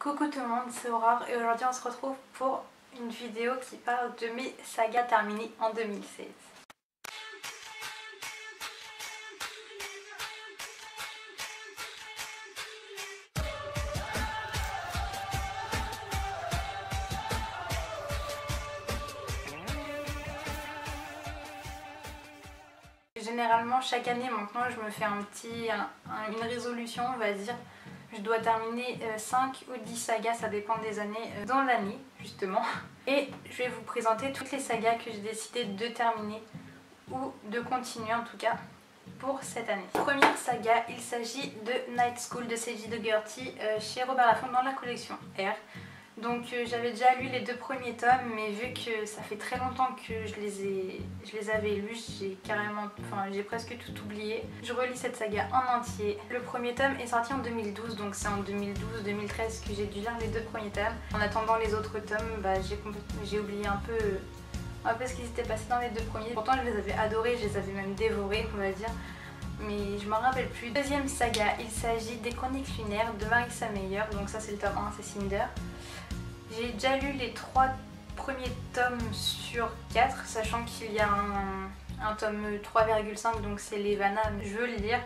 Coucou tout le monde, c'est Aurore et aujourd'hui on se retrouve pour une vidéo qui parle de mes sagas terminées en 2016. Généralement chaque année maintenant je me fais une résolution, on va dire. Je dois terminer 5 ou 10 sagas, ça dépend des années, dans l'année justement. Et je vais vous présenter toutes les sagas que j'ai décidé de terminer ou de continuer en tout cas pour cette année. Première saga, il s'agit de Night School de Seiji Dougherty chez Robert Laffont dans la collection R. Donc j'avais déjà lu les 2 premiers tomes, mais vu que ça fait très longtemps que je les avais lus, j'ai presque tout oublié. Je relis cette saga en entier. Le premier tome est sorti en 2012, donc c'est en 2012-2013 que j'ai dû lire les 2 premiers tomes. En attendant les autres tomes, j'ai oublié un peu ce qui s'était passé dans les 2 premiers. Pourtant je les avais adorés, je les avais même dévorés on va dire. Mais je m'en rappelle plus. Deuxième saga, il s'agit des Chroniques lunaires de Marissa Meyer, donc ça c'est le tome 1, c'est Cinder. J'ai déjà lu les 3 premiers tomes sur 4, sachant qu'il y a un tome 3,5, donc c'est Levana. Je veux le lire,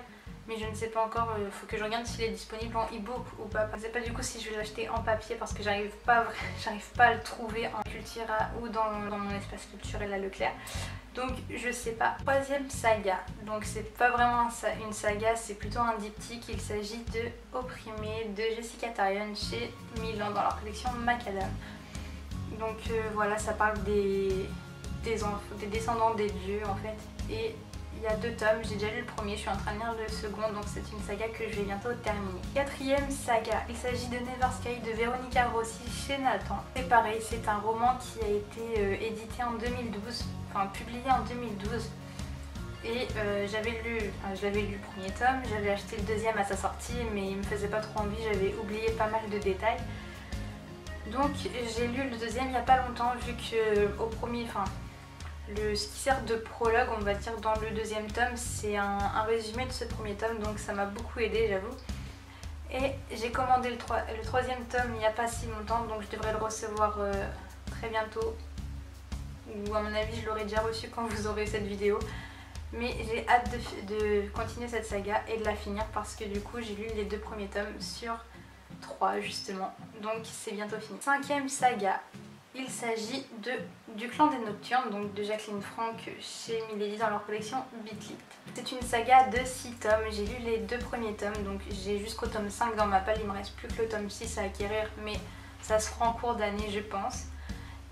mais je ne sais pas encore, il faut que je regarde s'il est disponible en e-book ou pas. Je ne sais pas du coup si je vais l'acheter en papier parce que j'arrive pas à le trouver en Cultura ou dans mon espace culturel à Leclerc. Donc je sais pas. Troisième saga, donc c'est pas vraiment une saga, c'est plutôt un diptyque. Il s'agit de Opprimé de Jessica Tarion chez Milan dans leur collection Macadam. Donc voilà, ça parle des descendants des dieux en fait. Et il y a 2 tomes, j'ai déjà lu le premier, je suis en train de lire le second, donc c'est une saga que je vais bientôt terminer. Quatrième saga, il s'agit de Never Sky de Veronica Rossi chez Nathan. C'est pareil, c'est un roman qui a été édité en 2012, enfin publié en 2012. Et je l'avais lu le premier tome, j'avais acheté le deuxième à sa sortie, mais il me faisait pas trop envie, j'avais oublié pas mal de détails. Donc j'ai lu le deuxième il n'y a pas longtemps, vu que au premier, ce qui sert de prologue on va dire dans le deuxième tome, c'est un résumé de ce premier tome, donc ça m'a beaucoup aidé j'avoue. Et j'ai commandé le 3e tome il n'y a pas si longtemps, donc je devrais le recevoir très bientôt, ou à mon avis je l'aurai déjà reçu quand vous aurez cette vidéo. Mais j'ai hâte de continuer cette saga et de la finir parce que du coup j'ai lu les 2 premiers tomes sur 3 justement, donc c'est bientôt fini. 5e saga, il s'agit du Clan des Nocturnes, donc de Jacqueline Frank chez Milady dans leur collection Beat Lit. C'est une saga de 6 tomes, j'ai lu les 2 premiers tomes, donc j'ai jusqu'au tome 5 dans ma palle, il me reste plus que le tome 6 à acquérir, mais ça se fera en cours d'année je pense.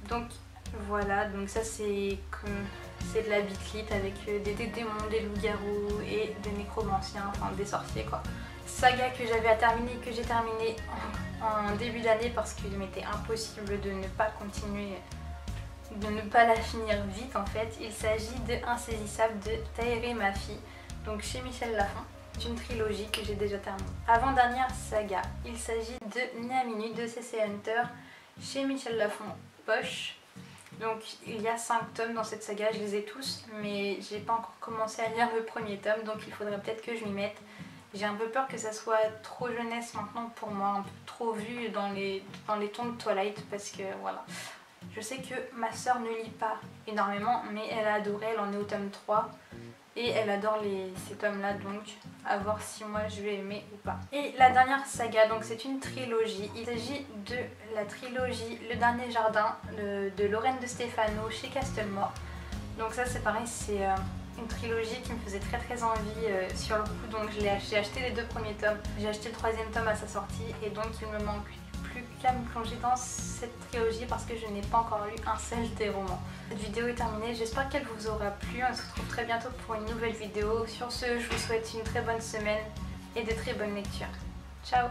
Donc voilà, donc ça c'est de la Beat Lit avec des démons, des loups-garous et des nécromanciens, enfin des sorciers quoi. Saga que j'avais à terminer, que j'ai terminé en début d'année parce qu'il m'était impossible de ne pas continuer, de ne pas la finir vite en fait. Il s'agit de Insaisissable de Tahereh Mafi, donc chez Michel Lafon. C'est une trilogie que j'ai déjà terminée. Avant-dernière saga, il s'agit de Né à minuit de C.C. Hunter chez Michel Lafon Poche. Donc il y a 5 tomes dans cette saga, je les ai tous, mais j'ai pas encore commencé à lire le premier tome, donc il faudrait peut-être que je m'y mette. J'ai un peu peur que ça soit trop jeunesse maintenant pour moi, un peu trop vu dans les tons de Twilight, parce que voilà. Je sais que ma soeur ne lit pas énormément, mais elle a adoré, elle en est au tome 3. Et elle adore ces tomes là, donc à voir si moi je vais aimer ou pas. Et la dernière saga, donc c'est une trilogie. Il s'agit de la trilogie Le Dernier Jardin de Lorraine de Stefano chez Castlemore. Donc ça c'est pareil, c'est une trilogie qui me faisait très envie sur le coup, donc j'ai acheté les 2 premiers tomes. J'ai acheté le 3e tome à sa sortie et donc il me manque plus qu'à me plonger dans cette trilogie parce que je n'ai pas encore lu un seul des romans. Cette vidéo est terminée, j'espère qu'elle vous aura plu. On se retrouve très bientôt pour une nouvelle vidéo. Sur ce, je vous souhaite une très bonne semaine et de très bonnes lectures. Ciao!